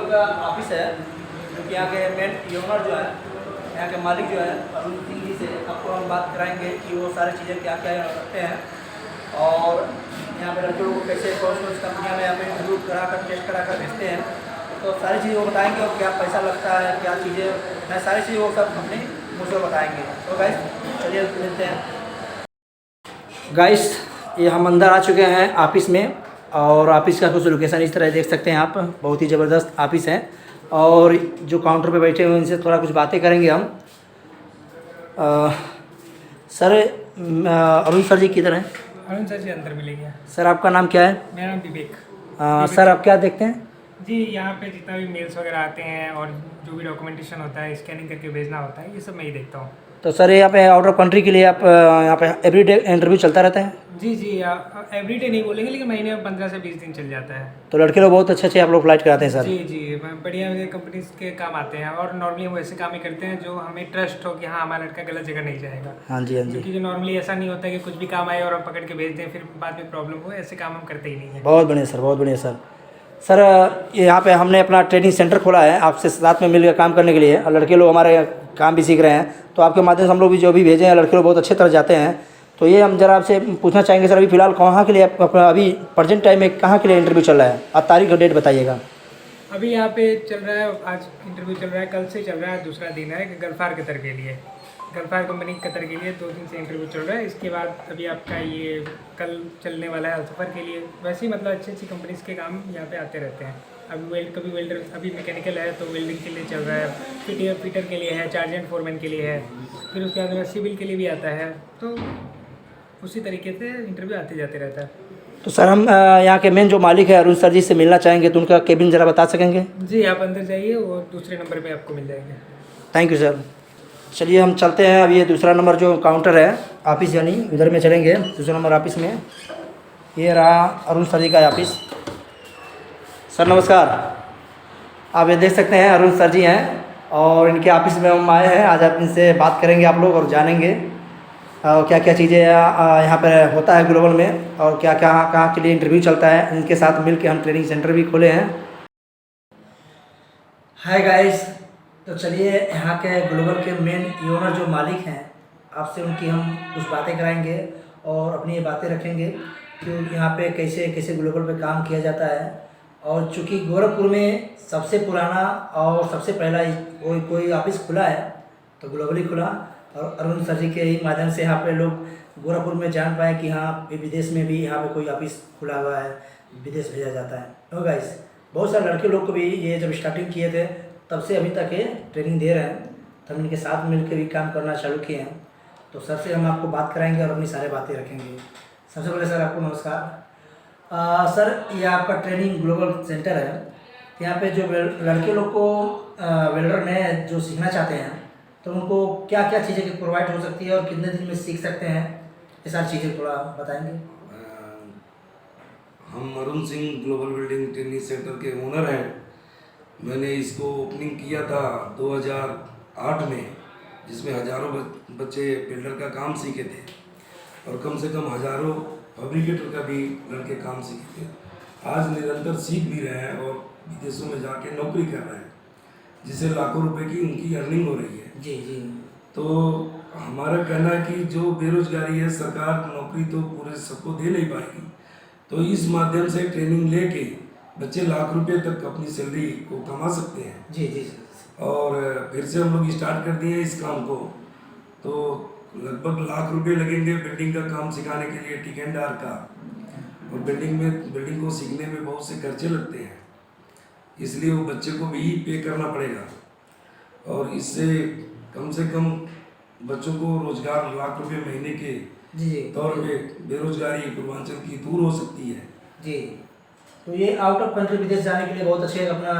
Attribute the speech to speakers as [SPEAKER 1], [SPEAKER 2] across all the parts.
[SPEAKER 1] Global का office है, जो कि यहाँ के मेन ओनर जो है, यहाँ के मालिक जो है अरुण सिंह जी से आपको हम बात कराएंगे कि वो सारी चीज़ें क्या क्या रखते हैं और यहाँ पे लड़के लोग कैसे कौन कौन सी कंपनियाँ में यहाँ पे इंटरव्यू करा कर टेस्ट करा कर भेजते हैं, तो सारी चीज़ें वो बताएंगे और क्या पैसा लगता है, क्या चीज़ें मैं सारी चीज़ें वो सब अपनी मुझे बताएंगे। तो गाइस चलिए मिलते हैं। गाइस ये हम अंदर आ चुके हैं ऑफिस में और ऑफिस का कुछ लोकेशन इस तरह देख सकते हैं आप, बहुत ही ज़बरदस्त ऑफिस है और जो काउंटर पे बैठे हुए हैं इनसे थोड़ा कुछ बातें करेंगे हम। सर अरुण सर जी किधर हैं?
[SPEAKER 2] अरुण सर जी अंदर मिलेंगे।
[SPEAKER 1] सर आपका नाम क्या है?
[SPEAKER 2] मेरा नाम विवेक।
[SPEAKER 1] सर आप क्या देखते हैं?
[SPEAKER 2] जी यहाँ पे जितना भी मेल्स वगैरह आते हैं और जो भी डॉक्यूमेंटेशन होता है स्कैनिंग करके भेजना होता है, ये सब मैं ही देखता हूँ।
[SPEAKER 1] तो सर यहाँ पे आउट ऑफ कंट्री के लिए आप यहाँ पे एवरीडे इंटरव्यू चलता रहता है?
[SPEAKER 2] जी जी, एवरीडे नहीं बोलेंगे लेकिन महीने में 15 से 20 दिन चल जाता है।
[SPEAKER 1] तो लड़के लोग बहुत अच्छे आप लोग फ्लाइट कराते हैं सर?
[SPEAKER 2] जी जी, बढ़िया कंपनीज के काम आते हैं और नॉर्मली हम ऐसे काम ही करते हैं जो हमें ट्रस्ट हो कि हाँ हमारा लड़का गलत जगह नहीं जाएगा।
[SPEAKER 1] हाँ जी हाँ जी।
[SPEAKER 2] क्योंकि जो नॉर्मली ऐसा नहीं होता है कि कुछ भी काम आए और हम पकड़ के भेज दें फिर बाद में प्रॉब्लम हो, ऐसे काम हम करते ही नहीं हैं।
[SPEAKER 1] बहुत बढ़िया सर, बहुत बढ़िया सर। सर यहाँ पे हमने अपना ट्रेनिंग सेंटर खोला है आपसे साथ में मिलकर काम करने के लिए और लड़के लोग हमारे काम भी सीख रहे हैं, तो आपके माध्यम से हम लोग भी जो भी भेजे हैं लड़के लोग बहुत अच्छे तरह जाते हैं। तो ये हम जरा आपसे पूछना चाहेंगे सर, अभी फ़िलहाल कहाँ के लिए अपना अभी प्रेजेंट टाइम में कहाँ के लिए इंटरव्यू चल रहा है? आप तारीख और डेट बताइएगा।
[SPEAKER 2] अभी यहाँ पे चल रहा है, आज इंटरव्यू चल रहा है, कल से चल रहा है, दूसरा दिन है गल्फार कतर के लिए। गल्फार कंपनी कतर के लिए 2 दिन से इंटरव्यू चल रहा है। इसके बाद अभी आपका ये कल चलने वाला है सफ़र के लिए। वैसे ही मतलब अच्छी अच्छी कंपनीज़ के काम यहाँ पे आते रहते हैं। अभी कभी वेल्डर, अभी मैकेनिकल है तो वेल्डिंग के लिए चल रहा है, फिटर के लिए है, चार्ज एंड फोरमैन के लिए है, फिर उसके बाद में सिविल के लिए भी आता है। तो उसी तरीके से इंटरव्यू आते जाते रहता है।
[SPEAKER 1] तो सर हम यहाँ के मेन जो मालिक है अरुण सर जी से मिलना चाहेंगे, तो उनका केबिन ज़रा बता सकेंगे?
[SPEAKER 2] जी आप अंदर जाइए, वो दूसरे नंबर पे आपको मिल जाएंगे।
[SPEAKER 1] Thank you sir. चलिए हम चलते हैं। अब ये दूसरा नंबर जो काउंटर है ऑफिस, यानी उधर में चलेंगे दूसरा नंबर ऑफिस में। ये रहा अरुण सर जी का ऑफिस। सर नमस्कार। आप ये देख सकते हैं अरुण सर जी हैं और इनके ऑफिस में हम आए हैं। आज आप इनसे बात करेंगे आप लोग और जानेंगे क्या क्या चीज़ें यहाँ पर होता है ग्लोबल में और क्या क्या कहाँ के लिए इंटरव्यू चलता है। इनके साथ मिलकर हम ट्रेनिंग सेंटर भी खोले हैं। हाय गाइस, तो चलिए यहाँ के ग्लोबल के मेन ओनर जो मालिक हैं, आपसे उनकी हम कुछ बातें कराएंगे और अपनी ये बातें रखेंगे कि यहाँ पे कैसे कैसे ग्लोबल पे काम किया जाता है। और चूँकि गोरखपुर में सबसे पुराना और सबसे पहला कोई ऑफिस खुला है तो ग्लोबली खुला, और अरुण सर जी के ही माध्यम से यहाँ पे लोग गोरखपुर में जान पाए कि हाँ विदेश में भी यहाँ पे कोई ऑफिस खुला हुआ है, विदेश भेजा जाता है। तो गाइस बहुत सारे लड़के लोग को भी ये जब स्टार्टिंग किए थे तब से अभी तक ये ट्रेनिंग दे रहे हैं, तो हम इनके साथ मिलकर भी काम करना चालू किए हैं। तो सर से हम आपको बात कराएंगे और अपनी सारी बातें रखेंगे। सबसे पहले सर आपको नमस्कार। सर ये आपका ट्रेनिंग ग्लोबल सेंटर है, तो यहाँ पे जो लड़के लोग को वेल्डर में जो सीखना चाहते हैं तो उनको क्या क्या चीज़ें प्रोवाइड हो सकती है और कितने दिन में सीख सकते हैं, ये सारी चीज़ें थोड़ा बताएंगे।
[SPEAKER 3] हम Arun Singh global building training centre के ओनर हैं। मैंने इसको ओपनिंग किया था 2008 में, जिसमें हज़ारों बच्चे बिल्डर का काम सीखे थे और कम से कम हज़ारों फैब्रिकेटर का भी लड़के काम सीखे थे। आज निरंतर सीख भी रहे हैं और विदेशों में जाके नौकरी कर रहे हैं, जिससे लाखों रुपए की उनकी अर्निंग हो रही है।
[SPEAKER 1] जी जी।
[SPEAKER 3] तो हमारा कहना है कि जो बेरोजगारी है, सरकार नौकरी तो पूरे सबको दे नहीं पाएगी, तो इस माध्यम से ट्रेनिंग लेके बच्चे लाख रुपए तक अपनी सैलरी को कमा सकते हैं।
[SPEAKER 1] जी जी। और
[SPEAKER 3] फिर से हम लोग स्टार्ट कर दिए इस काम को, तो लगभग लाख रुपए लगेंगे बिल्डिंग का काम सिखाने के लिए, ठेकेदार का। और बिल्डिंग को सीखने में बहुत से खर्चे लगते हैं, इसलिए वो बच्चे को भी पे करना पड़ेगा और इससे कम से कम बच्चों को रोजगार लाख रुपए महीने के तौर पे बेरोजगारी पूर्वांचल की दूर हो सकती है।
[SPEAKER 1] जी। तो ये आउट ऑफ कंट्री विदेश जाने के लिए बहुत अच्छे अपना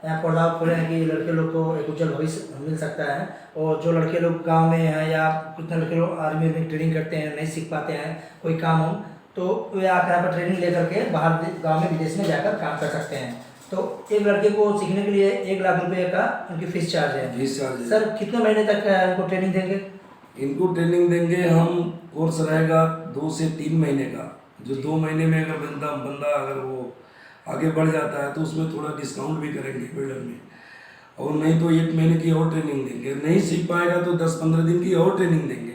[SPEAKER 1] यहाँ प्रोग्राम खोले हैं कि लड़के लोग को एक उज्जवल भविष्य मिल सकता है। और जो लड़के लोग गांव में हैं या कितने लड़के लोग आर्मी में ट्रेनिंग करते हैं, नहीं सीख पाते हैं कोई काम हो, तो वे आकर यहाँ पर ट्रेनिंग लेकर के बाहर गाँव में विदेश में जाकर काम कर सकते हैं। तो एक लड़के को सीखने के लिए 1 लाख रुपए का उनकी फीस चार्ज है।
[SPEAKER 3] फीस चार्ज है।
[SPEAKER 1] सर कितने महीने तक इनको ट्रेनिंग देंगे?
[SPEAKER 3] इनको ट्रेनिंग देंगे हम, कोर्स रहेगा 2 से 3 महीने का। जो 2 महीने में अगर बंदा अगर वो आगे बढ़ जाता है तो उसमें थोड़ा डिस्काउंट भी करेंगे बिल्डर में। और नहीं तो 1 महीने की और ट्रेनिंग देंगे, नहीं सीख पाएगा तो 10-15 दिन की और ट्रेनिंग देंगे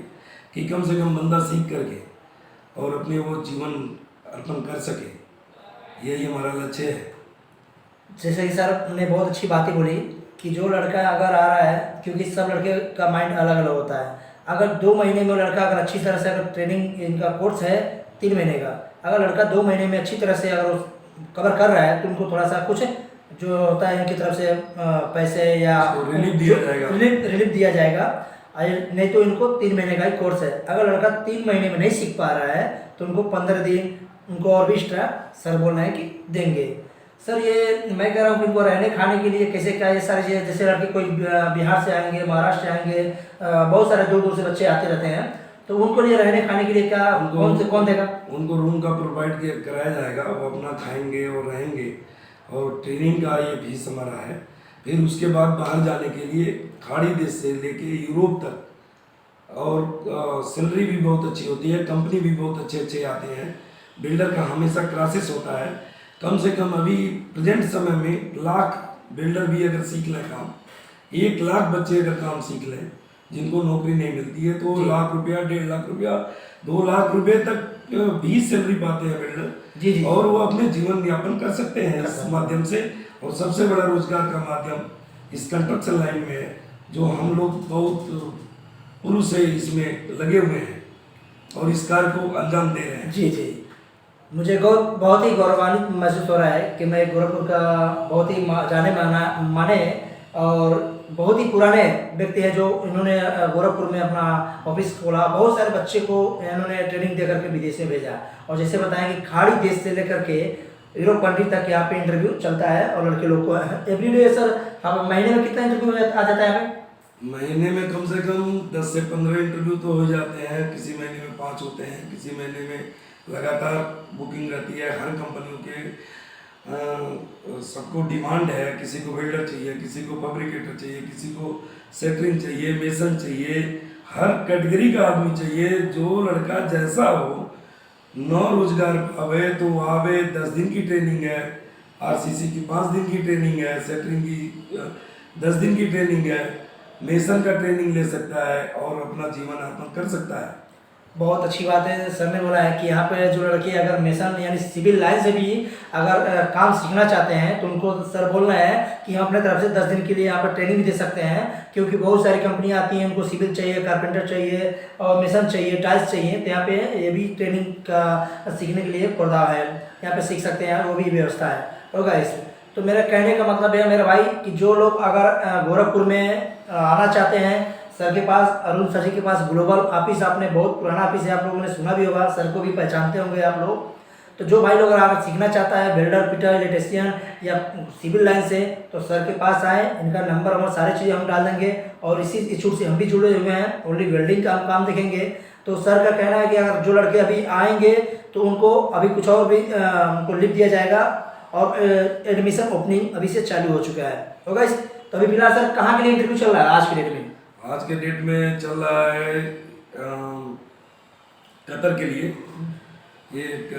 [SPEAKER 3] कि कम से कम बंदा सीख करके और अपने वो जीवन अर्पण कर सके। यही हमारा लक्ष्य है।
[SPEAKER 1] जैसे कि सर ने बहुत अच्छी बातें बोली कि जो लड़का अगर आ रहा है, क्योंकि सब लड़के का माइंड अलग अलग होता है, अगर 2 महीने में लड़का अगर अच्छी तरह से, अगर ट्रेनिंग इनका कोर्स है 3 महीने का, अगर लड़का 2 महीने में अच्छी तरह से अगर कवर कर रहा है तो उनको थोड़ा सा कुछ जो होता है इनकी तरफ से पैसे या
[SPEAKER 3] रिलीफ दिया जाएगा।
[SPEAKER 1] रिलीफ दिया जाएगा। नहीं तो इनको 3 महीने का ही कोर्स है, अगर लड़का 3 महीने में नहीं सीख पा रहा है तो उनको 15 दिन उनको और भी एक्स्ट्रा सर बोल रहे हैं कि देंगे। सर ये मैं कह रहा हूँ कि इनको रहने खाने के लिए कैसे क्या ये सारी चीज़ें, जैसे लड़के कोई बिहार से आएंगे, महाराष्ट्र से आएंगे, बहुत सारे दूर दूर से बच्चे आते रहते हैं, तो उनको लिए रहने खाने के लिए क्या कौन देगा?
[SPEAKER 3] उनको रूम का प्रोवाइड कराया जाएगा, वो अपना खाएंगे और रहेंगे। और ट्रेनिंग का ये फीस हमारा है। फिर उसके बाद बाहर जाने के लिए खाड़ी देश से लेके यूरोप तक, और सैलरी भी बहुत अच्छी होती है, कंपनी भी बहुत अच्छे अच्छे आते हैं। बिल्डर का हमेशा क्लासेस होता है, कम से कम अभी प्रेजेंट समय में 1 लाख बिल्डर भी अगर सीख लें काम, 1 लाख बच्चे अगर काम सीख लें जिनको नौकरी नहीं मिलती है, तो लाख रुपया, 1.5 लाख रुपया, 2 लाख रुपए तक भी सैलरी पाते हैं बिल्डर।
[SPEAKER 1] जी।
[SPEAKER 3] और वो अपने जीवन यापन कर सकते हैं इस माध्यम से। और सबसे बड़ा रोजगार का माध्यम इस कंस्ट्रक्शन लाइन में है, जो हम लोग बहुत पूर्व से इसमें लगे हुए हैं और इस कार्य को अंजाम दे रहे हैं।
[SPEAKER 1] जी। मुझे बहुत ही गौरवान्वित महसूस हो रहा है कि मैं गोरखपुर का बहुत ही जाने माने और बहुत ही पुराने व्यक्ति हैं जो इन्होंने गोरखपुर में अपना ऑफिस खोला, बहुत सारे बच्चे को इन्होंने ट्रेनिंग दे करके विदेश में भेजा। और जैसे बताएं कि खाड़ी देश से लेकर के यूरोप कंट्री तक यहाँ पे इंटरव्यू चलता है और लड़के लोग को एवरीडे। सर हम महीने में कितना इंटरव्यू आ जाता है हमें?
[SPEAKER 3] महीने में कम से कम 10 से 15 इंटरव्यू तो हो जाते हैं। किसी महीने में 5 होते हैं, किसी महीने में लगातार बुकिंग रहती है। हर कंपनियों के सबको डिमांड है, किसी को बिल्डर चाहिए, किसी को फैब्रिकेटर चाहिए, किसी को सेटरिंग चाहिए, मेसन चाहिए, हर कैटेगरी का आदमी चाहिए। जो लड़का जैसा हो, नौ रोजगार पावे तो आवे। 10 दिन की ट्रेनिंग है, आरसीसी की 5 दिन की ट्रेनिंग है, सेटरिंग की 10 दिन की ट्रेनिंग है, मेसन का ट्रेनिंग ले सकता है और अपना जीवन यापन कर सकता है।
[SPEAKER 1] बहुत अच्छी बात है। सर ने बोला है कि यहाँ पे जो लड़के अगर मेसन यानी सिविल लाइन से भी अगर काम सीखना चाहते हैं तो उनको सर बोलना है कि हम अपने तरफ से 10 दिन के लिए यहाँ पर ट्रेनिंग भी दे सकते हैं, क्योंकि बहुत सारी कंपनियाँ आती हैं, उनको सिविल चाहिए, कारपेंटर चाहिए और मेसन चाहिए, टाइल्स चाहिए। तो यहाँ पे ये भी ट्रेनिंग का सीखने के लिए प्रोग्राम है, यहाँ पे सीख सकते हैं, वो भी व्यवस्था है। होगा इस तो मेरा कहने का मतलब है मेरा भाई कि जो लोग अगर गोरखपुर में आना चाहते हैं, सर के पास, अरुण सर जी के पास ग्लोबल ऑफिस, आपने बहुत पुराना ऑफिस है, आप लोगों ने सुना भी होगा, सर को भी पहचानते होंगे आप लोग। तो जो भाई लोग अगर सीखना चाहता है बिल्डर, फिटर, इलेक्ट्रिशियन या सिविल लाइन से, तो सर के पास आए। इनका नंबर और सारी चीज़ें हम डाल देंगे और इसी छूट से हम भी जुड़े हुए हैं, ओनली वेल्डिंग का हम काम देखेंगे। तो सर का कहना है कि अगर जो लड़के अभी आएंगे तो उनको अभी कुछ और भी उनको लिफ्ट दिया जाएगा और एडमिशन ओपनिंग अभी से चालू हो चुका है। होगा इस तो अभी फिलहाल सर कहाँ के लिए इंटरव्यू चल रहा है आज के डेट में?
[SPEAKER 3] आज के डेट में चल रहा है कतर के लिए। ये एक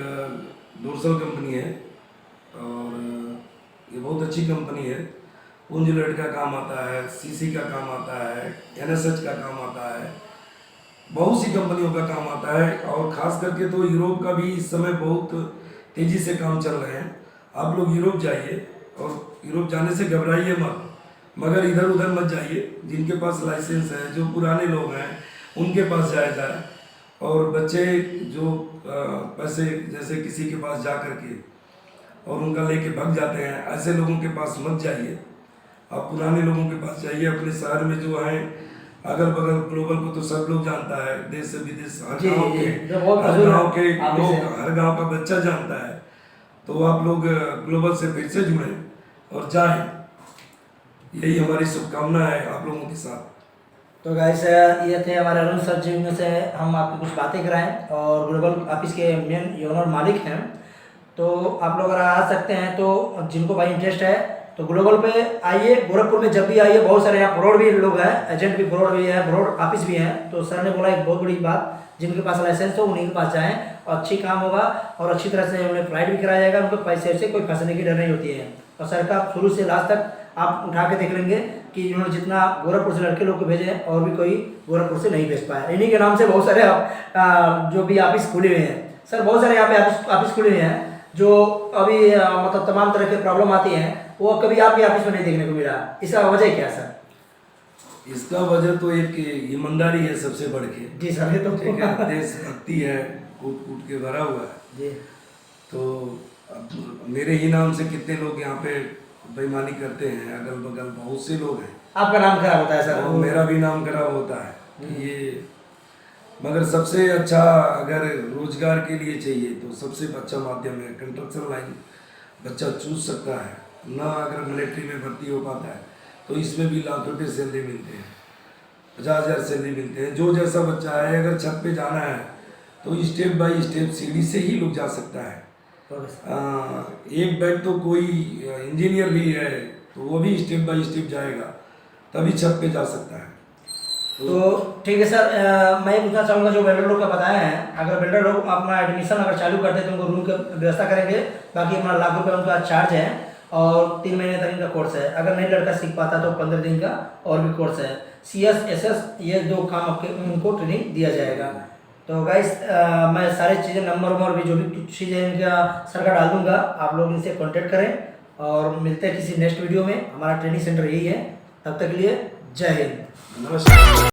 [SPEAKER 3] डोरसल कंपनी है और ये बहुत अच्छी कंपनी है। पूंज लट का काम आता है, सीसी का काम आता है, एनएसएच का काम आता है, बहुत सी कंपनियों का काम आता है। और ख़ास करके तो यूरोप का भी इस समय बहुत तेज़ी से काम चल रहे हैं। आप लोग यूरोप जाइए और यूरोप जाने से घबराइए मत, मगर इधर उधर मत जाइए। जिनके पास लाइसेंस है, जो पुराने लोग हैं, उनके पास जाया जाए। और बच्चे जो पैसे जैसे किसी के पास जा कर के और उनका लेके भाग जाते हैं, ऐसे लोगों के पास मत जाइए। आप पुराने लोगों के पास जाइए। अपने शहर में जो हैं अगल बगल ग्लोबल को तो सब लोग जानता है, देश से विदेश, हर गाँव के लोग, हर गाँव का बच्चा जानता है। तो आप लोग ग्लोबल से फिर से जुड़ें और जाएं। यही हमारी शुभकामना है आप लोगों के साथ।
[SPEAKER 1] तो गाइस ये थे हमारे अरुण सर जी, में से हम आपको कुछ बातें कराएं और ग्लोबल ऑफिस के मेन ओनर मालिक हैं। तो आप लोग अगर आ सकते हैं तो जिनको भाई इंटरेस्ट है तो ग्लोबल पे आइए। गोरखपुर में जब भी आइए, बहुत सारे यहाँ फ्रॉड भी लोग हैं, एजेंट भी फ्रॉड भी है, फ्रॉड ऑफिस भी हैं। तो सर ने बोला एक बहुत बड़ी बात जिनके पास लाइसेंस हो उन्हीं के पास जाएँ और अच्छी काम होगा और अच्छी तरह से उन्हें फ्लाइट भी कराया जाएगा, उनको पैसे से कोई फंसने की डर नहीं होती है। और सर का शुरू से लास्ट तक आप उठा के देख लेंगे कि इन्होंने जितना गोरखपुर से लड़के लोग को भेजे हैं और भी कोई गोरखपुर से नहीं भेज पाया। इन्हीं के नाम से बहुत सारे जो भी ऑफिस खुले हुए हैं सर, बहुत सारे यहाँ पे ऑफिस खुले हुए हैं जो अभी मतलब तमाम तरह के प्रॉब्लम आती हैं वो कभी आपके ऑफिस में नहीं देखने को मिला। इसका वजह क्या है सर?
[SPEAKER 3] इसका वजह तो एक ईमानदारी है सबसे बढ़ के।
[SPEAKER 1] जी सर, ये तो
[SPEAKER 3] ठीक है, देशभक्ति है, कूट कूट के भरा हुआ है।
[SPEAKER 1] जी
[SPEAKER 3] तो अब मेरे ही नाम से कितने लोग यहाँ पे बेईमानी करते हैं, अगल बगल बहुत से लोग हैं।
[SPEAKER 1] आपका नाम खराब होता है सर?
[SPEAKER 3] और मेरा भी नाम खराब होता है कि ये, मगर सबसे अच्छा अगर रोजगार के लिए चाहिए तो सबसे अच्छा माध्यम है कंस्ट्रक्शन लाइन। बच्चा चूज सकता है ना, अगर मिलिट्री में भर्ती हो पाता है तो इसमें भी लाख रुपये सैलरी मिलते हैं, 50,000 सैलरी मिलते हैं। जो जैसा बच्चा है, अगर छत पे जाना है तो स्टेप बाय स्टेप सीढ़ी से ही लोग जा सकता है। एक बैग तो कोई इंजीनियर भी है तो वो भी स्टेप बाय स्टेप जाएगा तभी छत पे जा सकता है।
[SPEAKER 1] तो ठीक है सर, मैं ये पूछना चाहूँगा जो बिल्डर लोग का बताया है, अगर बिल्डर लोग अपना एडमिशन अगर चालू करते हैं तो उनको रूम की व्यवस्था करेंगे, बाकी अपना लाख रुपये उनका चार्ज है और 3 महीने तक इनका कोर्स है। अगर नहीं लड़का सीख पाता तो 15 दिन का और भी कोर्स है। CS SS ये 2 काम आपके उनको ट्रेनिंग दिया जाएगा। तो गाइस मैं सारी चीज़ें नंबर भी जो भी चीज़ें इनका सर का डाल दूँगा, आप लोग इनसे कॉन्टेक्ट करें और मिलते हैं किसी नेक्स्ट वीडियो में। हमारा ट्रेनिंग सेंटर यही है, तब तक के लिए जय हिंद,
[SPEAKER 3] नमस्कार।